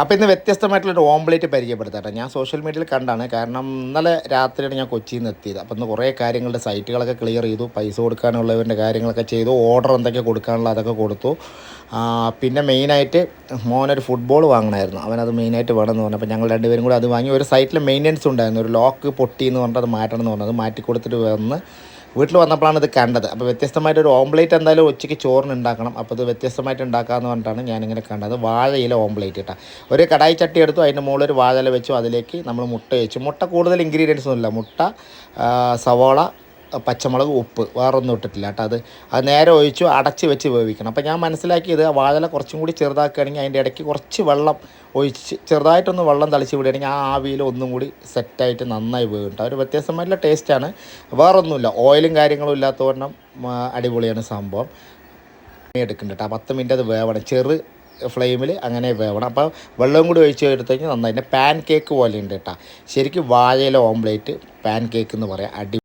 അപ്പോൾ ഇന്ന് വ്യത്യസ്തമായിട്ടുള്ളൊരു ഓംപ്ലേറ്റ് പരിചയപ്പെടുത്താട്ടെ. ഞാൻ സോഷ്യൽ മീഡിയയിൽ കണ്ടാണ്. കാരണം ഇന്നലെ രാത്രിയാണ് ഞാൻ കൊച്ചിയിൽ നിന്ന് എത്തിയത്. അപ്പോൾ ഇന്ന് കുറേ കാര്യങ്ങളുടെ സൈറ്റുകളൊക്കെ ക്ലിയർ ചെയ്തു. പൈസ കൊടുക്കാനുള്ളവൻ്റെ കാര്യങ്ങളൊക്കെ ചെയ്തു. ഓർഡർ എന്തൊക്കെ കൊടുക്കാനുള്ള അതൊക്കെ കൊടുത്തു. പിന്നെ മെയിനായിട്ട് മോനൊരു ഫുട്ബോൾ വാങ്ങണമായിരുന്നു. അവനത് മെയിനായിട്ട് വേണമെന്ന് പറഞ്ഞു. അപ്പോൾ ഞങ്ങൾ രണ്ടുപേരും കൂടി അത് വാങ്ങി. ഒരു സൈറ്റിൽ മെയിൻ്റനൻസ് ഉണ്ടായിരുന്നു. ഒരു ലോക്ക് പൊട്ടി എന്ന് പറഞ്ഞിട്ട് അത് മാറ്റണം എന്ന് പറഞ്ഞത് മാറ്റി കൊടുത്തിട്ട് വന്ന് വീട്ടിൽ വന്നപ്പോഴാണ് ഇത് കണ്ടത്. അപ്പോൾ വ്യത്യസ്തമായിട്ടൊരു ഓംപ്ലേറ്റ് എന്തായാലും ഉച്ചയ്ക്ക് ചോറിന് ഉണ്ടാക്കണം. അപ്പോൾ ഇത് വ്യത്യസ്തമായിട്ട് ഉണ്ടാക്കാമെന്ന് പറഞ്ഞിട്ടാണ് ഞാനിങ്ങനെ കണ്ടത്. വാഴയില ഓംപ്ലേറ്റ് ഇട്ടാൽ ഒരു കടായി ചട്ടി എടുത്തു, അതിൻ്റെ മുകളിൽ ഒരു വാഴയില വെച്ചു, അതിലേക്ക് നമ്മൾ മുട്ട വെച്ചു. മുട്ട കൂടുതൽ ഇൻഗ്രീഡിയൻസ് ഒന്നുമില്ല. മുട്ട, സവോള, പച്ചമുളക്, ഉപ്പ്, വേറൊന്നും ഇട്ടിട്ടില്ല കേട്ടോ. അത് നേരെ ഒഴിച്ചു അടച്ച് വെച്ച് വേവിക്കണം. അപ്പോൾ ഞാൻ മനസ്സിലാക്കിയത് വാഴയില കുറച്ചും കൂടി ചെറുതാക്കുകയാണെങ്കിൽ അതിൻ്റെ ഇടയ്ക്ക് കുറച്ച് വെള്ളം ഒഴിച്ച് ചെറുതായിട്ടൊന്ന് വെള്ളം തളിച്ച് വിടുകയാണെങ്കിൽ ആ ആവിയിൽ ഒന്നും കൂടി സെറ്റായിട്ട് നന്നായി വേവും കേട്ടോ. ഒരു വ്യത്യസ്തമായിട്ടുള്ള ടേസ്റ്റാണ്. വേറൊന്നുമില്ല, ഓയിലും കാര്യങ്ങളും ഇല്ലാത്തവണ്ണം അടിപൊളിയാണ് സംഭവം. എടുക്കുന്നുണ്ട് കേട്ടോ. 10 മിനിറ്റ് അത് വേവണം, ചെറു ഫ്ലെയിമിൽ അങ്ങനെ വേവണം. അപ്പോൾ വെള്ളം കൂടി ഒഴിച്ച് എടുത്തു കഴിഞ്ഞാൽ നന്നായി. പാൻ കേക്ക് പോലെ ഉണ്ട് കേട്ടോ. ശരിക്കും വാഴയില ഓംപ്ലേറ്റ് പാൻ കേക്ക് എന്ന് പറയാം.